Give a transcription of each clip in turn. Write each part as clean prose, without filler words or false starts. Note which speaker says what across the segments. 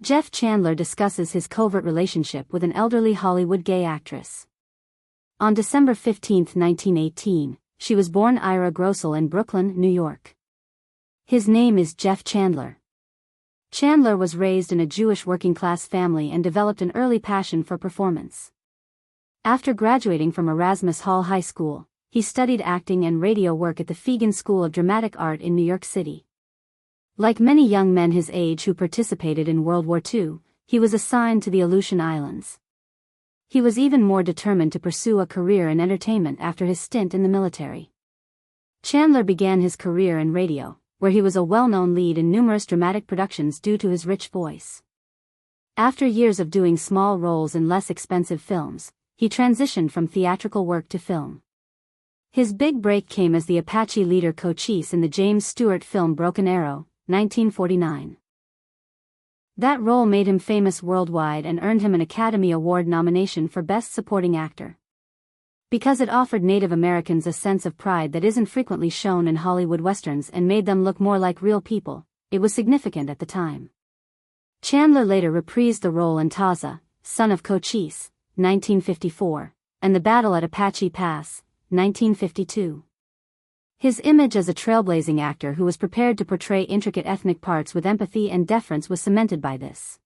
Speaker 1: Jeff Chandler discusses his covert relationship with an elderly Hollywood gay actress. On December 15, 1918, she was born Ira Grossel in Brooklyn, New York. His name is Jeff Chandler. Chandler was raised in a Jewish working-class family and developed an early passion for performance. After graduating from Erasmus Hall High School, he studied acting and radio work at the Feagin School of Dramatic Art in New York City. Like many young men his age who participated in World War II, he was assigned to the Aleutian Islands. He was even more determined to pursue a career in entertainment after his stint in the military. Chandler began his career in radio, where he was a well-known lead in numerous dramatic productions due to his rich voice. After years of doing small roles in less expensive films, he transitioned from theatrical work to film. His big break came as the Apache leader Cochise in the James Stewart film Broken Arrow, 1949. That role made him famous worldwide and earned him an Academy Award nomination for Best Supporting Actor. Because it offered Native Americans a sense of pride that isn't frequently shown in Hollywood westerns and made them look more like real people, it was significant at the time. Chandler later reprised the role in Taza, Son of Cochise, 1954, and The Battle at Apache Pass, 1952. His image as a trailblazing actor who was prepared to portray intricate ethnic parts with empathy and deference was cemented by this.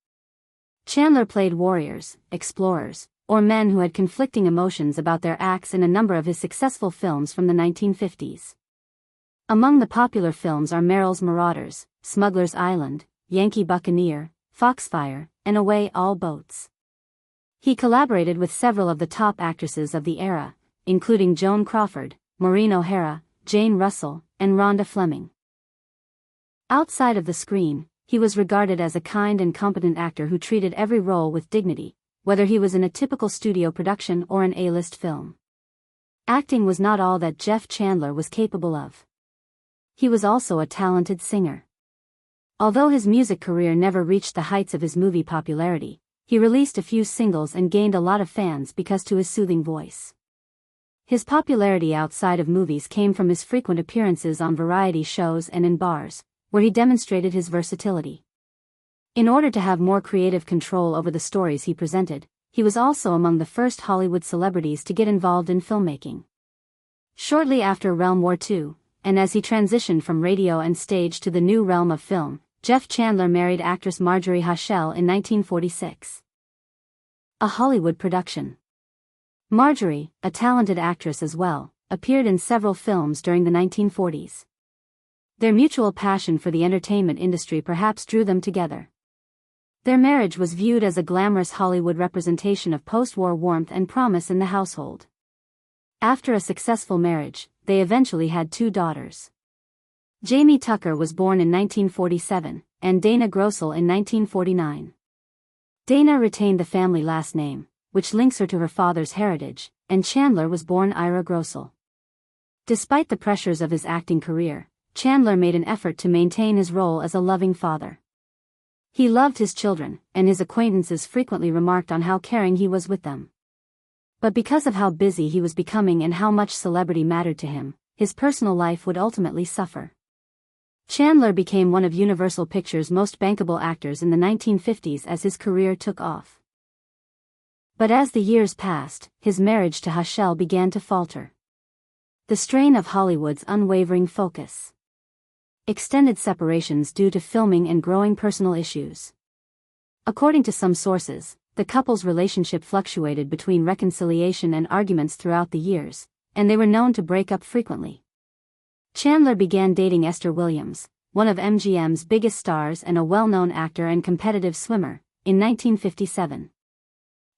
Speaker 1: Chandler played warriors, explorers, or men who had conflicting emotions about their acts in a number of his successful films from the 1950s. Among the popular films are Merrill's Marauders, Smuggler's Island, Yankee Buccaneer, Foxfire, and Away All Boats. He collaborated with several of the top actresses of the era, including Joan Crawford, Maureen O'Hara, Jane Russell, and Rhonda Fleming. Outside of the screen, he was regarded as a kind and competent actor who treated every role with dignity, whether he was in a typical studio production or an A-list film. Acting was not all that Jeff Chandler was capable of. He was also a talented singer. Although his music career never reached the heights of his movie popularity, he released a few singles and gained a lot of fans because to his soothing voice. His popularity outside of movies came from his frequent appearances on variety shows and in bars, where he demonstrated his versatility. In order to have more creative control over the stories he presented, he was also among the first Hollywood celebrities to get involved in filmmaking. Shortly after Realm War II, and as he transitioned from radio and stage to the new realm of film, Jeff Chandler married actress Marjorie Hachelle in 1946. A Hollywood production. Marjorie, a talented actress as well, appeared in several films during the 1940s. Their mutual passion for the entertainment industry perhaps drew them together. Their marriage was viewed as a glamorous Hollywood representation of post-war warmth and promise in the household. After a successful marriage, they eventually had 2 daughters. Jamie Tucker was born in 1947, and Dana Grossel in 1949. Dana retained the family last name, which links her to her father's heritage, and Chandler was born Ira Grossel. Despite the pressures of his acting career, Chandler made an effort to maintain his role as a loving father. He loved his children, and his acquaintances frequently remarked on how caring he was with them. But because of how busy he was becoming and how much celebrity mattered to him, his personal life would ultimately suffer. Chandler became one of Universal Pictures' most bankable actors in the 1950s as his career took off. But as the years passed, his marriage to Hachelle began to falter. The strain of Hollywood's unwavering focus. Extended separations due to filming and growing personal issues. According to some sources, the couple's relationship fluctuated between reconciliation and arguments throughout the years, and they were known to break up frequently. Chandler began dating Esther Williams, one of MGM's biggest stars and a well-known actor and competitive swimmer, in 1957.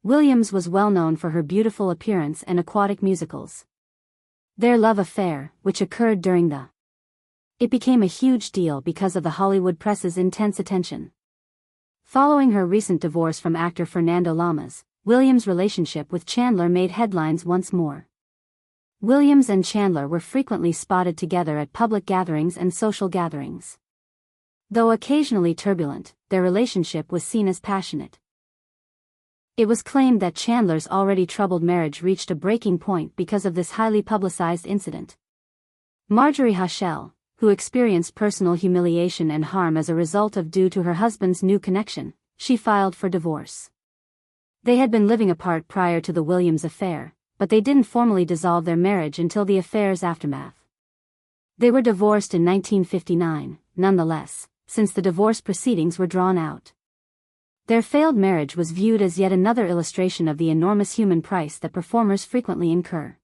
Speaker 1: Williams was well known for her beautiful appearance and aquatic musicals. Their love affair, which occurred during it became a huge deal because of the Hollywood press's intense attention. Following her recent divorce from actor Fernando Lamas, Williams' relationship with Chandler made headlines once more. Williams and Chandler were frequently spotted together at public gatherings and social gatherings. Though occasionally turbulent, their relationship was seen as passionate. It was claimed that Chandler's already troubled marriage reached a breaking point because of this highly publicized incident. Marjorie Hachelle, who experienced personal humiliation and harm as a result of due to her husband's new connection, she filed for divorce. They had been living apart prior to the Williams affair, but they didn't formally dissolve their marriage until the affair's aftermath. They were divorced in 1959, nonetheless, since the divorce proceedings were drawn out. Their failed marriage was viewed as yet another illustration of the enormous human price that performers frequently incur.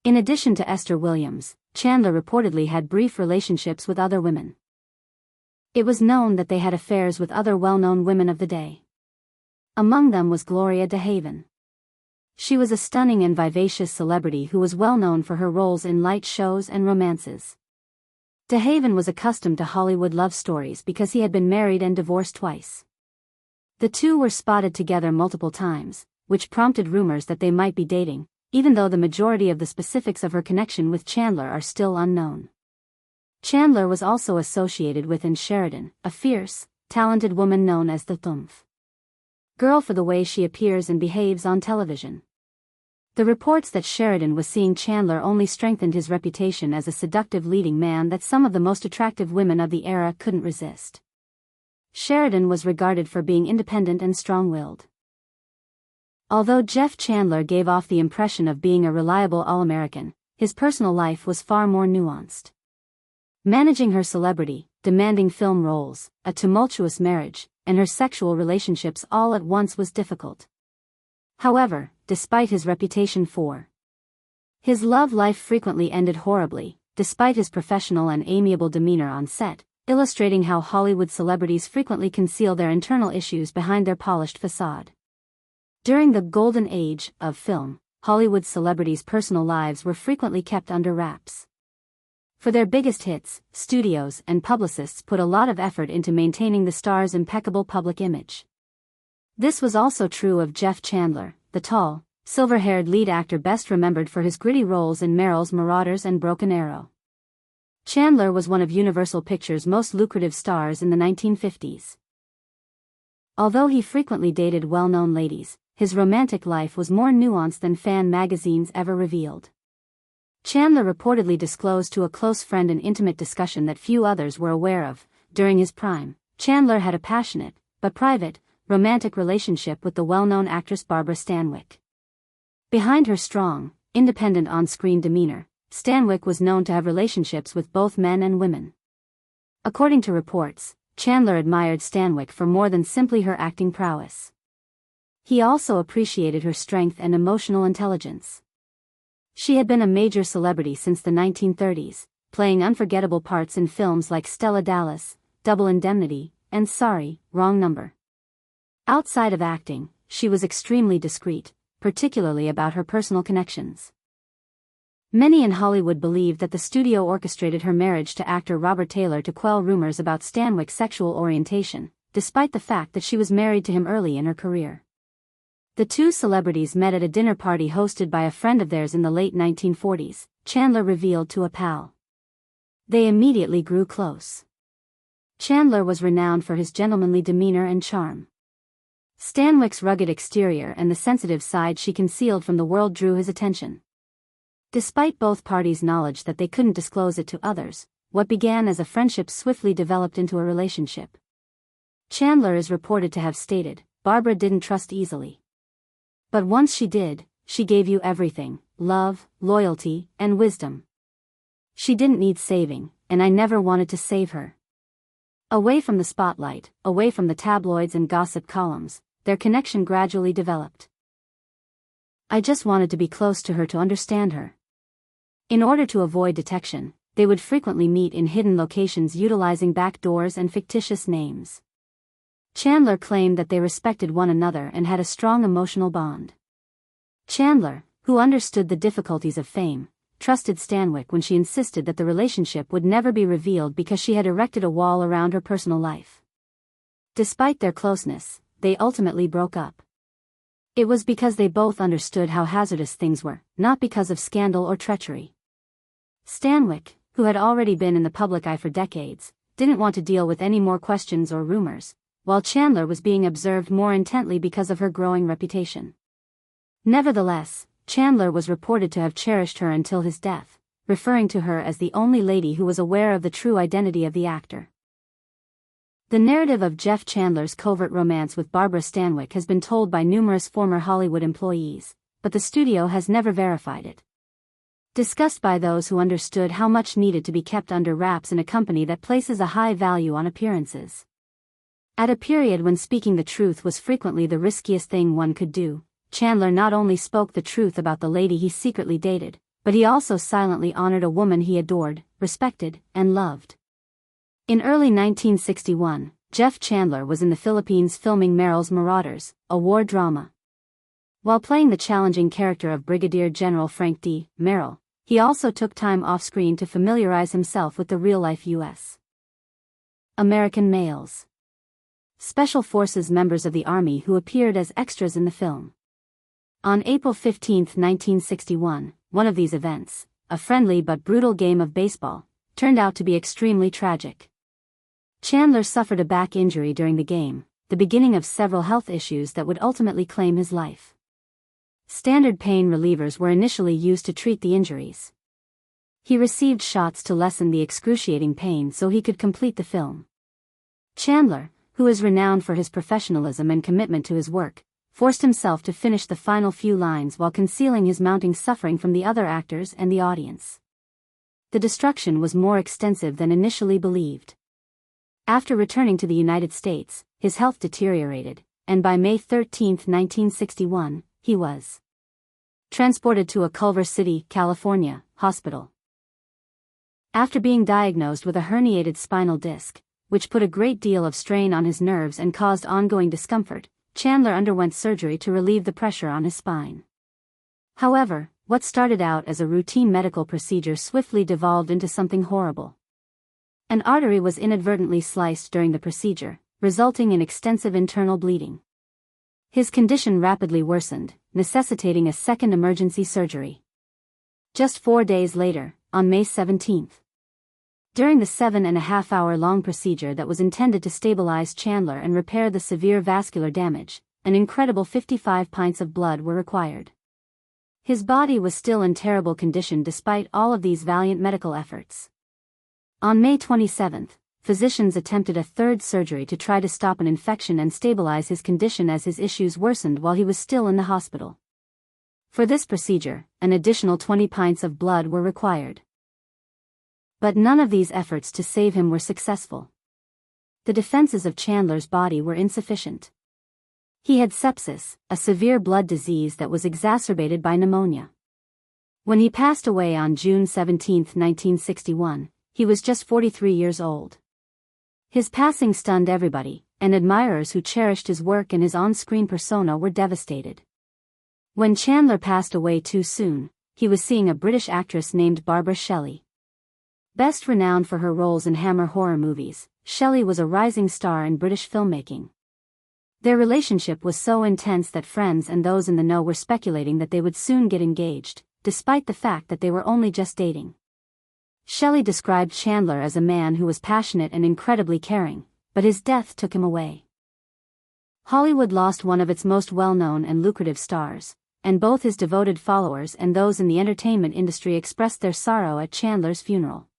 Speaker 1: In addition to Esther Williams, Chandler reportedly had brief relationships with other women. It was known that they had affairs with other well-known women of the day. Among them was Gloria DeHaven. She was a stunning and vivacious celebrity who was well known for her roles in light shows and romances. DeHaven was accustomed to Hollywood love stories because he had been married and divorced twice. The two were spotted together multiple times, which prompted rumors that they might be dating, even though the majority of the specifics of her connection with Chandler are still unknown. Chandler was also associated with Ann Sheridan, a fierce, talented woman known as the Thumph girl for the way she appears and behaves on television. The reports that Sheridan was seeing Chandler only strengthened his reputation as a seductive leading man that some of the most attractive women of the era couldn't resist. Sheridan was regarded for being independent and strong-willed. Although Jeff Chandler gave off the impression of being a reliable All-American, his personal life was far more nuanced. Managing her celebrity, demanding film roles, a tumultuous marriage, and her sexual relationships all at once was difficult. However, despite his reputation for his love life frequently ended horribly, despite his professional and amiable demeanor on set, illustrating how Hollywood celebrities frequently conceal their internal issues behind their polished facade. During the golden age of film, Hollywood celebrities' personal lives were frequently kept under wraps. For their biggest hits, studios and publicists put a lot of effort into maintaining the star's impeccable public image. This was also true of Jeff Chandler, the tall, silver-haired lead actor best remembered for his gritty roles in Merrill's Marauders and Broken Arrow. Chandler was one of Universal Pictures' most lucrative stars in the 1950s. Although he frequently dated well-known ladies, his romantic life was more nuanced than fan magazines ever revealed. Chandler reportedly disclosed to a close friend an intimate discussion that few others were aware of. During his prime, Chandler had a passionate, but private, romantic relationship with the well-known actress Barbara Stanwyck. Behind her strong, independent on-screen demeanor, Stanwyck was known to have relationships with both men and women. According to reports, Chandler admired Stanwyck for more than simply her acting prowess. He also appreciated her strength and emotional intelligence. She had been a major celebrity since the 1930s, playing unforgettable parts in films like Stella Dallas, Double Indemnity, and Sorry, Wrong Number. Outside of acting, she was extremely discreet, particularly about her personal connections. Many in Hollywood believed that the studio orchestrated her marriage to actor Robert Taylor to quell rumors about Stanwyck's sexual orientation, despite the fact that she was married to him early in her career. The two celebrities met at a dinner party hosted by a friend of theirs in the late 1940s, Chandler revealed to a pal. They immediately grew close. Chandler was renowned for his gentlemanly demeanor and charm. Stanwyck's rugged exterior and the sensitive side she concealed from the world drew his attention. Despite both parties' knowledge that they couldn't disclose it to others, what began as a friendship swiftly developed into a relationship. Chandler is reported to have stated, "Barbara didn't trust easily. But once she did, she gave you everything, love, loyalty, and wisdom. She didn't need saving, and I never wanted to save her." Away from the spotlight, away from the tabloids and gossip columns, their connection gradually developed. "I just wanted to be close to her to understand her." In order to avoid detection, they would frequently meet in hidden locations utilizing back doors and fictitious names. Chandler claimed that they respected one another and had a strong emotional bond. Chandler, who understood the difficulties of fame, trusted Stanwyck when she insisted that the relationship would never be revealed because she had erected a wall around her personal life. Despite their closeness, they ultimately broke up. It was because they both understood how hazardous things were, not because of scandal or treachery. Stanwyck, who had already been in the public eye for decades, didn't want to deal with any more questions or rumors, while Chandler was being observed more intently because of her growing reputation. Nevertheless, Chandler was reported to have cherished her until his death, referring to her as the only lady who was aware of the true identity of the actor. The narrative of Jeff Chandler's covert romance with Barbara Stanwyck has been told by numerous former Hollywood employees, but the studio has never verified it. Discussed by those who understood how much needed to be kept under wraps in a company that places a high value on appearances. At a period when speaking the truth was frequently the riskiest thing one could do, Chandler not only spoke the truth about the lady he secretly dated, but he also silently honored a woman he adored, respected, and loved. In early 1961, Jeff Chandler was in the Philippines filming Merrill's Marauders, a war drama. While playing the challenging character of Brigadier General Frank D. Merrill, he also took time off-screen to familiarize himself with the real-life U.S. American males. Special Forces members of the Army who appeared as extras in the film. On April 15, 1961, one of these events, a friendly but brutal game of baseball, turned out to be extremely tragic. Chandler suffered a back injury during the game, the beginning of several health issues that would ultimately claim his life. Standard pain relievers were initially used to treat the injuries. He received shots to lessen the excruciating pain so he could complete the film. Chandler, who is renowned for his professionalism and commitment to his work, forced himself to finish the final few lines while concealing his mounting suffering from the other actors and the audience. The destruction was more extensive than initially believed. After returning to the United States, his health deteriorated, and by May 13, 1961, he was transported to a Culver City, California, hospital. After being diagnosed with a herniated spinal disc, which put a great deal of strain on his nerves and caused ongoing discomfort, Chandler underwent surgery to relieve the pressure on his spine. However, what started out as a routine medical procedure swiftly devolved into something horrible. An artery was inadvertently sliced during the procedure, resulting in extensive internal bleeding. His condition rapidly worsened, necessitating a second emergency surgery. Just 4 days later, on May 17. During the 7.5-hour-long procedure that was intended to stabilize Chandler and repair the severe vascular damage, an incredible 55 pints of blood were required. His body was still in terrible condition despite all of these valiant medical efforts. On May 27, physicians attempted a third surgery to try to stop an infection and stabilize his condition as his issues worsened while he was still in the hospital. For this procedure, an additional 20 pints of blood were required. But none of these efforts to save him were successful. The defenses of Chandler's body were insufficient. He had sepsis, a severe blood disease that was exacerbated by pneumonia. When he passed away on June 17, 1961, he was just 43 years old. His passing stunned everybody, and admirers who cherished his work and his on-screen persona were devastated. When Chandler passed away too soon, he was seeing a British actress named Barbara Shelley. Best renowned for her roles in Hammer horror movies, Shelley was a rising star in British filmmaking. Their relationship was so intense that friends and those in the know were speculating that they would soon get engaged, despite the fact that they were only just dating. Shelley described Chandler as a man who was passionate and incredibly caring, but his death took him away. Hollywood lost one of its most well-known and lucrative stars, and both his devoted followers and those in the entertainment industry expressed their sorrow at Chandler's funeral.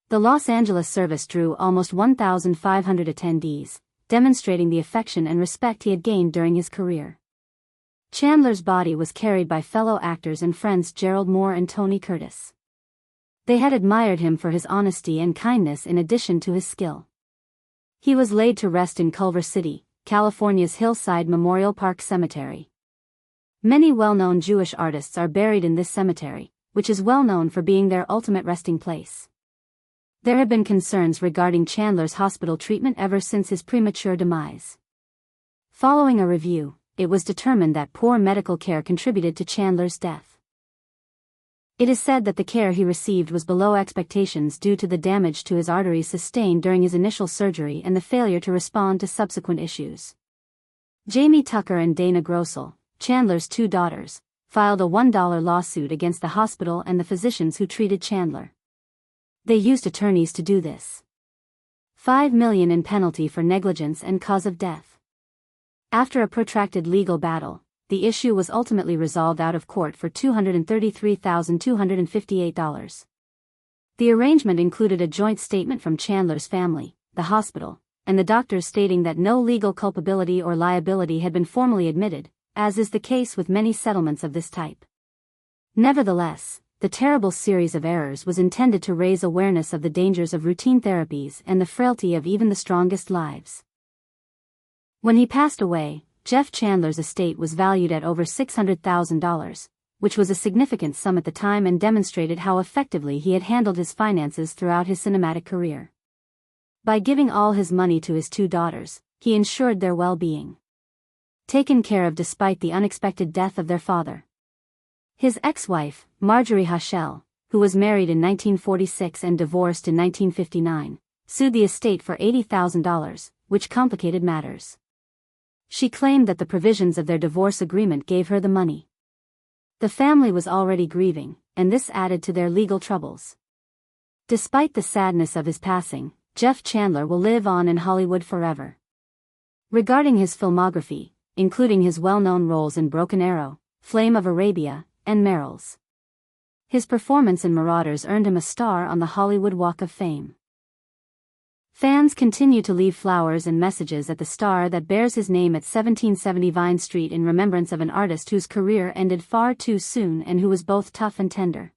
Speaker 1: The Los Angeles service drew almost 1,500 attendees, demonstrating the affection and respect he had gained during his career. Chandler's body was carried by fellow actors and friends Gerald Moore and Tony Curtis. They had admired him for his honesty and kindness in addition to his skill. He was laid to rest in Culver City, California's Hillside Memorial Park Cemetery. Many well-known Jewish artists are buried in this cemetery, which is well known for being their ultimate resting place. There have been concerns regarding Chandler's hospital treatment ever since his premature demise. Following a review, it was determined that poor medical care contributed to Chandler's death. It is said that the care he received was below expectations due to the damage to his arteries sustained during his initial surgery and the failure to respond to subsequent issues. Jamie Tucker and Dana Grossel, Chandler's 2 daughters, filed a $1 lawsuit against the hospital and the physicians who treated Chandler. They used attorneys to do this. $5 million in penalty for negligence and cause of death. After a protracted legal battle, the issue was ultimately resolved out of court for $233,258. The arrangement included a joint statement from Chandler's family, the hospital, and the doctors stating that no legal culpability or liability had been formally admitted, as is the case with many settlements of this type. Nevertheless, the terrible series of errors was intended to raise awareness of the dangers of routine therapies and the frailty of even the strongest lives. When he passed away, Jeff Chandler's estate was valued at over $600,000, which was a significant sum at the time and demonstrated how effectively he had handled his finances throughout his cinematic career. By giving all his money to his two daughters, he ensured their well-being. Taken care of despite the unexpected death of their father. His ex-wife, Marjorie Hachelle, who was married in 1946 and divorced in 1959, sued the estate for $80,000, which complicated matters. She claimed that the provisions of their divorce agreement gave her the money. The family was already grieving, and this added to their legal troubles. Despite the sadness of his passing, Jeff Chandler will live on in Hollywood forever. Regarding his filmography, including his well-known roles in Broken Arrow, Flame of Arabia, and Merrill's, his performance in Marauders earned him a star on the Hollywood Walk of Fame. Fans continue to leave flowers and messages at the star that bears his name at 1770 Vine Street in remembrance of an artist whose career ended far too soon and who was both tough and tender.